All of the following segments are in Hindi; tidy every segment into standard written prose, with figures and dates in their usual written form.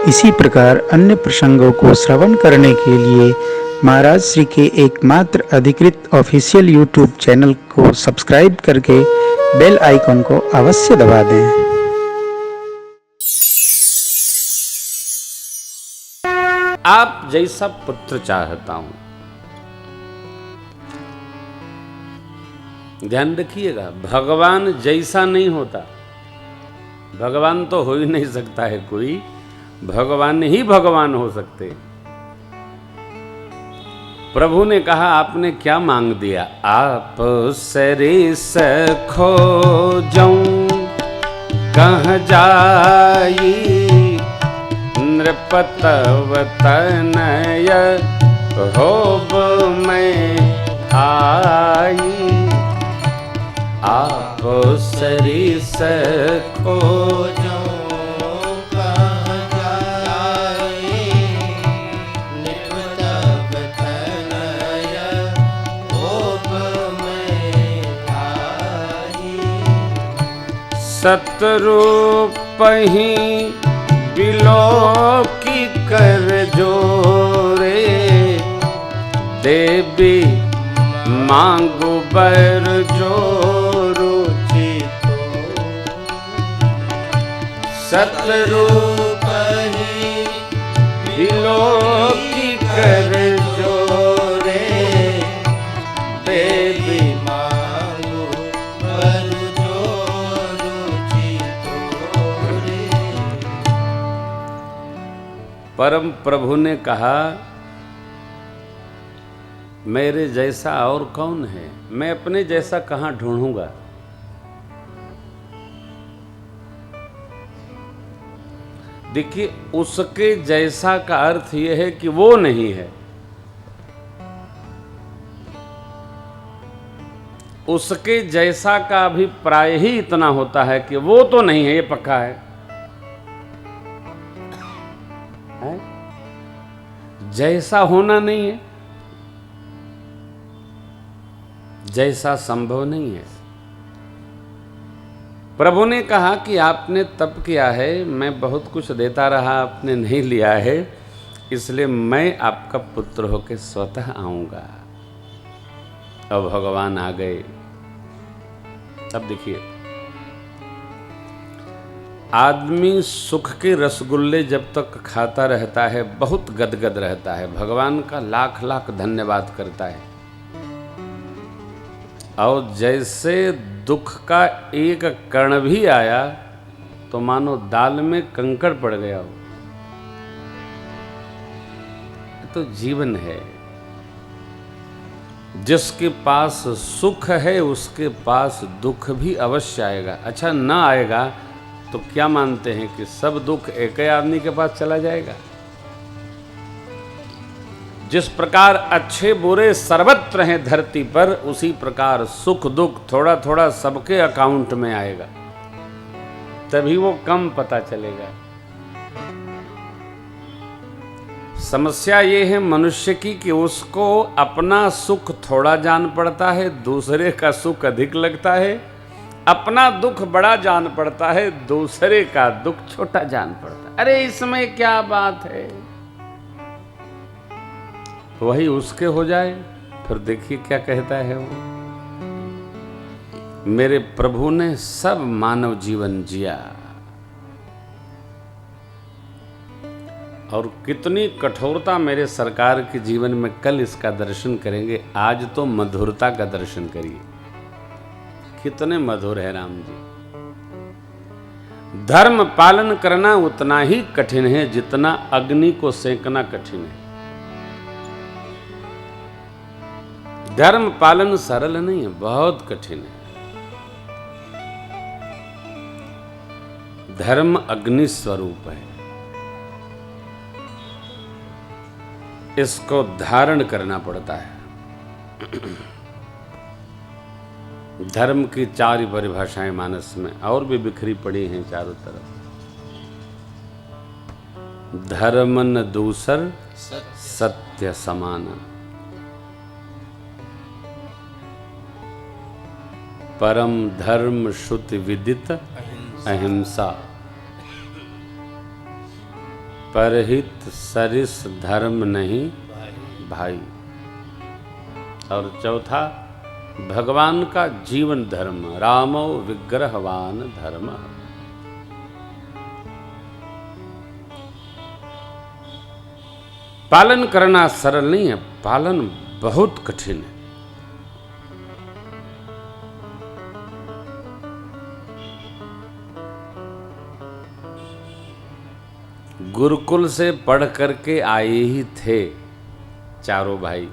इसी प्रकार अन्य प्रसंगों को श्रवण करने के लिए महाराज श्री के एकमात्र अधिकृत ऑफिशियल यूट्यूब चैनल को सब्सक्राइब करके बेल आइकन को अवश्य दबा दें। आप जैसा पुत्र चाहता हूं। ध्यान रखिएगा, भगवान जैसा नहीं होता। भगवान तो हो ही नहीं सकता है कोई, भगवान ही भगवान हो सकते। प्रभु ने कहा आपने क्या मांग दिया? आप सरिस खोजऊं कहाँ जाई, नृपतव तनय होब मैं आई। आप सरिस खोजऊं कहाँ जाई, नृपतव तनय होब मैं आई। सतरूप ही बिलोकी कर जोरे, देवी मांगो बर जो रुचि तो। सतरूप ही बिलोकी कर जोरे, देवी मांगो बर जो रुचि तोरे। परम प्रभु ने कहा मेरे जैसा और कौन है, मैं अपने जैसा कहां ढूंढूंगा। देखिए, उसके जैसा का अर्थ यह है कि वो नहीं है, उसके जैसा का अभिप्राय ही इतना होता है कि वो तो नहीं है, ये पक्का है? जैसा होना नहीं है, जैसा संभव नहीं है। प्रभु ने कहा कि आपने तप किया है, मैं बहुत कुछ देता रहा, आपने नहीं लिया है, इसलिए मैं आपका पुत्र होकर स्वतः आऊंगा। अब भगवान आ गए। अब देखिए, आदमी सुख के रसगुल्ले जब तक खाता रहता है बहुत गदगद रहता है, भगवान का लाख लाख धन्यवाद करता है। और जैसे दुख का एक कण भी आया तो मानो दाल में कंकड़ पड़ गया हो। तो जीवन है, जिसके पास सुख है उसके पास दुख भी अवश्य आएगा। अच्छा, ना आएगा तो क्या मानते हैं कि सब दुख एक ही आदमी के पास चला जाएगा? जिस प्रकार अच्छे बुरे सर्वत्र हैं धरती पर, उसी प्रकार सुख दुख थोड़ा थोड़ा सबके अकाउंट में आएगा, तभी वो कम पता चलेगा। समस्या ये है मनुष्य की कि उसको अपना सुख थोड़ा जान पड़ता है, दूसरे का सुख अधिक लगता है, अपना दुख बड़ा जान पड़ता है, दूसरे का दुख छोटा जान पड़ता है। अरे इसमें क्या बात है, वही उसके हो जाए। फिर देखिए क्या कहता है वो, मेरे प्रभु ने सब मानव जीवन जिया, और कितनी कठोरता मेरे सरकार के जीवन में, कल इसका दर्शन करेंगे। आज तो मधुरता का दर्शन करिए, कितने मधुर है राम जी। धर्म पालन करना उतना ही कठिन है जितना अग्नि को सेंकना कठिन है। धर्म पालन सरल नहीं है, बहुत कठिन है। धर्म अग्नि स्वरूप है, इसको धारण करना पड़ता है। धर्म की चार परिभाषाएं मानस में और भी बिखरी पड़ी हैं चारों तरफ। धर्म न दूसर सत्य समान, परम धर्म श्रुति विदित अहिंसा। परहित सरिस धर्म नहीं भाई। और चौथा, भगवान का जीवन धर्म, रामो विग्रहवान धर्म। पालन करना सरल नहीं है, पालन बहुत कठिन है। गुरुकुल से पढ़ करके आए ही थे चारों भाई।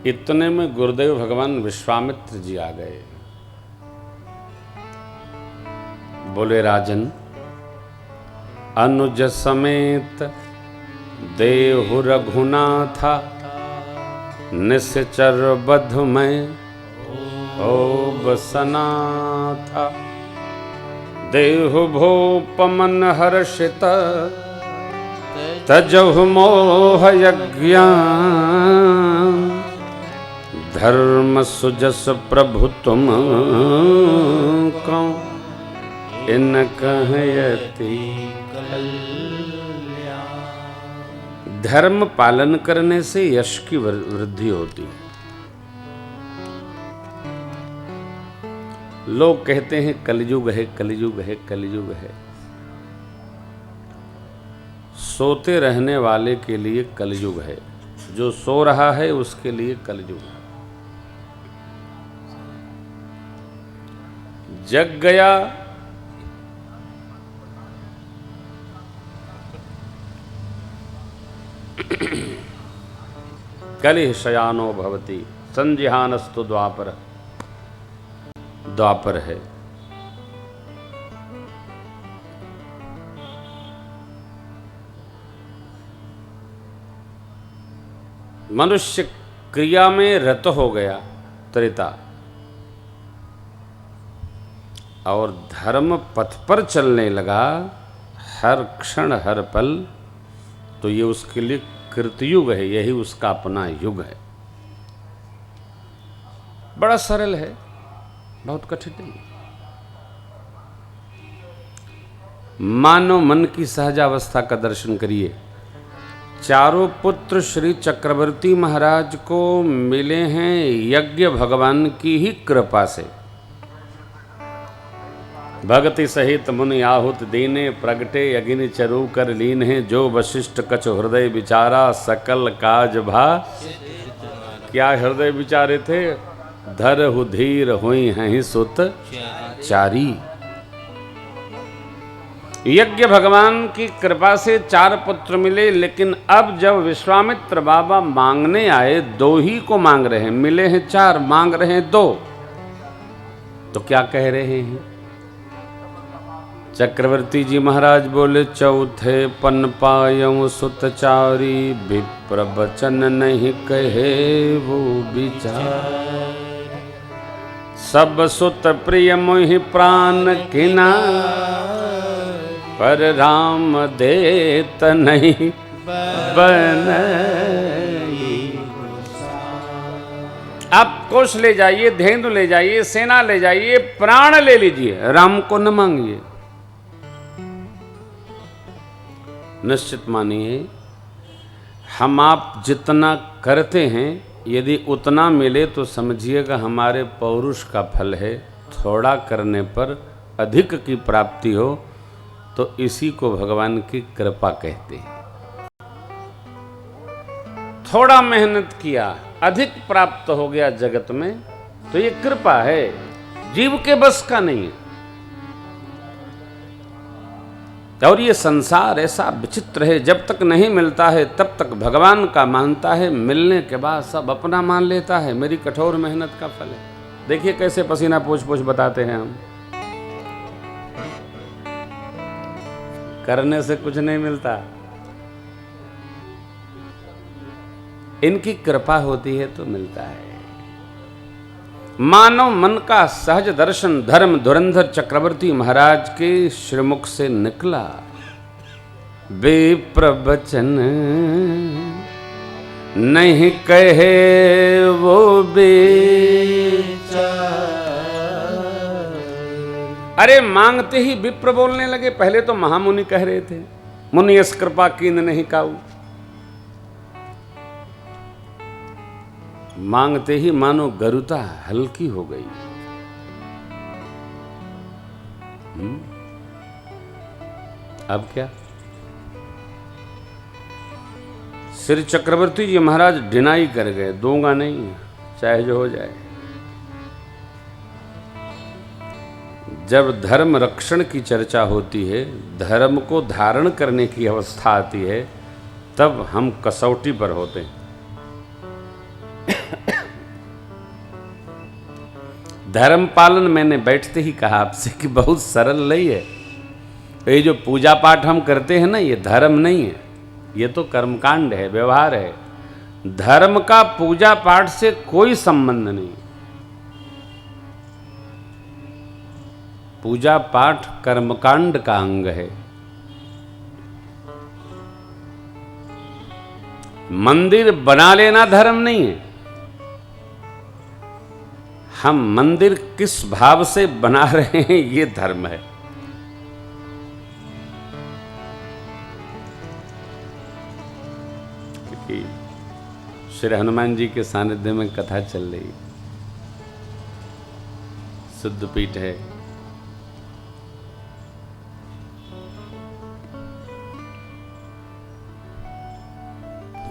इतने में गुरुदेव भगवान विश्वामित्र जी आ गए। बोले राजन, अनुज समेत देहु रघुनाथा, निश्चर बधु में हो बसना था। देहु भूपमन हर्षित, तजहु मोह यज्ञान। धर्म सुजस प्रभु तुम कौन, इन कहयति कल्याण। धर्म पालन करने से यश की वृद्धि होती है। लोग कहते हैं कलयुग है, कलयुग है, कलयुग है। सोते रहने वाले के लिए कलयुग है, जो सो रहा है उसके लिए कलयुग है। जग गया कलिह शयानो भवति, संजिहानस्तु द्वापर। द्वापर है। मनुष्य क्रिया में रत हो गया, त्रेता, और धर्म पथ पर चलने लगा हर क्षण हर पल, तो ये उसके लिए कृतयुग है। यही उसका अपना युग है। बड़ा सरल है, बहुत कठिन नहीं। मानव मन की सहजावस्था का दर्शन करिए। चारों पुत्र श्री चक्रवर्ती महाराज को मिले हैं यज्ञ भगवान की ही कृपा से। भक्ति सहित मुनि आहुत दीने, प्रगटे अग्नि चरु कर लीन है। जो वशिष्ठ कछ हृदय विचारा, सकल काज भा। क्या हृदय विचारे थे? धरहु धीर हुई हैं सुत चारी। यज्ञ भगवान की कृपा से 4 पुत्र मिले, लेकिन अब जब विश्वामित्र बाबा मांगने आए, 2 ही को मांग रहे हैं। मिले हैं 4, मांग रहे हैं 2। तो क्या कह रहे हैं? चक्रवर्ती जी महाराज बोले, चौथे पन पायऊं सुत चारी। विप्र बचन नहीं कहे वो विचार। सब सुत प्रिय मोहि प्राण किना, पर राम देत नहीं बनई। आप कोष ले जाइए, धेनु ले जाइए, सेना ले जाइए, प्राण ले लीजिए, राम को न मांगिए। निश्चित मानिए, हम आप जितना करते हैं, यदि उतना मिले तो समझिएगा हमारे पौरुष का फल है। थोड़ा करने पर अधिक की प्राप्ति हो, तो इसी को भगवान की कृपा कहते हैं। थोड़ा मेहनत किया, अधिक प्राप्त हो गया जगत में, तो ये कृपा है, जीव के बस का नहीं है। और ये संसार ऐसा विचित्र है, जब तक नहीं मिलता है तब तक भगवान का मानता है, मिलने के बाद सब अपना मान लेता है। मेरी कठोर मेहनत का फल है। देखिए कैसे पसीना पोंछ पोंछ बताते हैं हम। करने से कुछ नहीं मिलता, इनकी कृपा होती है तो मिलता है। मानव मन का सहज दर्शन धर्म धुरंधर चक्रवर्ती महाराज के श्रीमुख से निकला। विप्र बचन नहीं कहे वो विचार। अरे मांगते ही विप्र बोलने लगे। पहले तो महामुनि कह रहे थे, मुनि यस कृपा कीन नहीं काऊ। मांगते ही मानो गरुता हल्की हो गई। अब क्या? श्री चक्रवर्ती जी महाराज डिनाई कर गए, दूंगा नहीं, चाहे जो हो जाए। जब धर्म रक्षण की चर्चा होती है, धर्म को धारण करने की अवस्था आती है, तब हम कसौटी पर होते हैं। धर्म पालन मैंने बैठते ही कहा आपसे कि बहुत सरल नहीं है। ये जो पूजा पाठ हम करते हैं ना, ये धर्म नहीं है, ये तो कर्मकांड है, व्यवहार है। धर्म का पूजा पाठ से कोई संबंध नहीं। पूजा पाठ कर्मकांड का अंग है। मंदिर बना लेना धर्म नहीं है। हम मंदिर किस भाव से बना रहे हैं, ये धर्म है। श्री हनुमान जी के सानिध्य में कथा चल रही, शुद्ध पीठ है।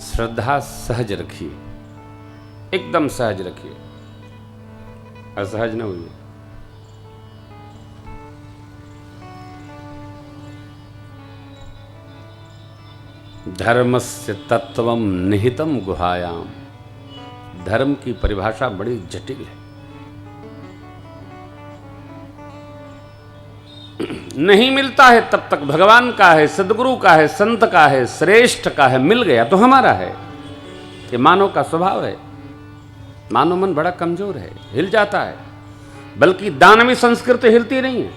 श्रद्धा सहज रखिए, एकदम सहज रखिए, असहज न हुई। धर्मस्य तत्वम निहितम गुहायाम। धर्म की परिभाषा बड़ी जटिल है। नहीं मिलता है तब तक भगवान का है, सदगुरु का है, संत का है, श्रेष्ठ का है। मिल गया तो हमारा है। ये मानव का स्वभाव है। मानव मन बड़ा कमजोर है, हिल जाता है। बल्कि दानवी संस्कृति हिलती नहीं है।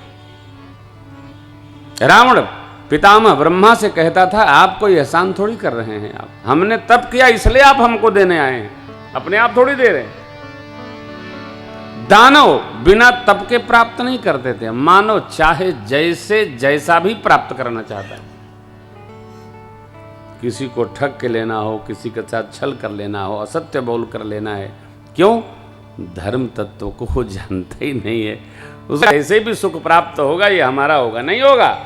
रावण पितामह ब्रह्मा से कहता था, आप कोई एहसान थोड़ी कर रहे हैं, आप हमने तप किया इसलिए आप हमको देने आए हैं, अपने आप थोड़ी दे रहे हैं। दानव बिना तप के प्राप्त नहीं करते थे। मानव चाहे जैसे जैसा भी प्राप्त करना चाहता है। किसी को ठग के लेना हो, किसी के साथ छल कर लेना हो, असत्य बोल कर लेना है। क्यों? धर्म तत्व को वो जानता ही नहीं है। उसे ऐसे भी सुख प्राप्त होगा, ये हमारा होगा, नहीं होगा।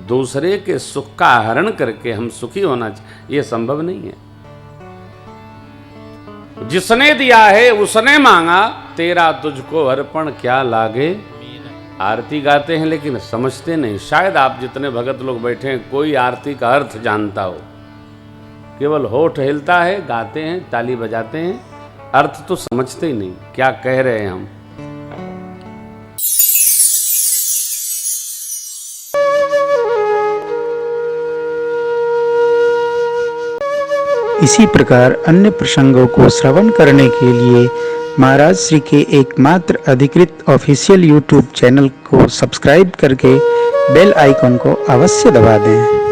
दूसरे के सुख का आहरण करके हम सुखी होना चाहिए, ये संभव नहीं है। जिसने दिया है उसने मांगा, तेरा तुझको अर्पण क्या लागे। आरती गाते हैं लेकिन समझते नहीं। शायद आप जितने भगत लोग बैठे हैं, कोई आरती का अर्थ जानता हो। केवल होठ हिलता है, गाते हैं, ताली बजाते हैं, अर्थ तो समझते ही नहीं क्या कह रहे हैं हम। इसी प्रकार अन्य प्रसंगों को श्रवण करने के लिए महाराज श्री के एकमात्र अधिकृत ऑफिशियल यूट्यूब चैनल को सब्सक्राइब करके बेल आइकन को अवश्य दबा दें।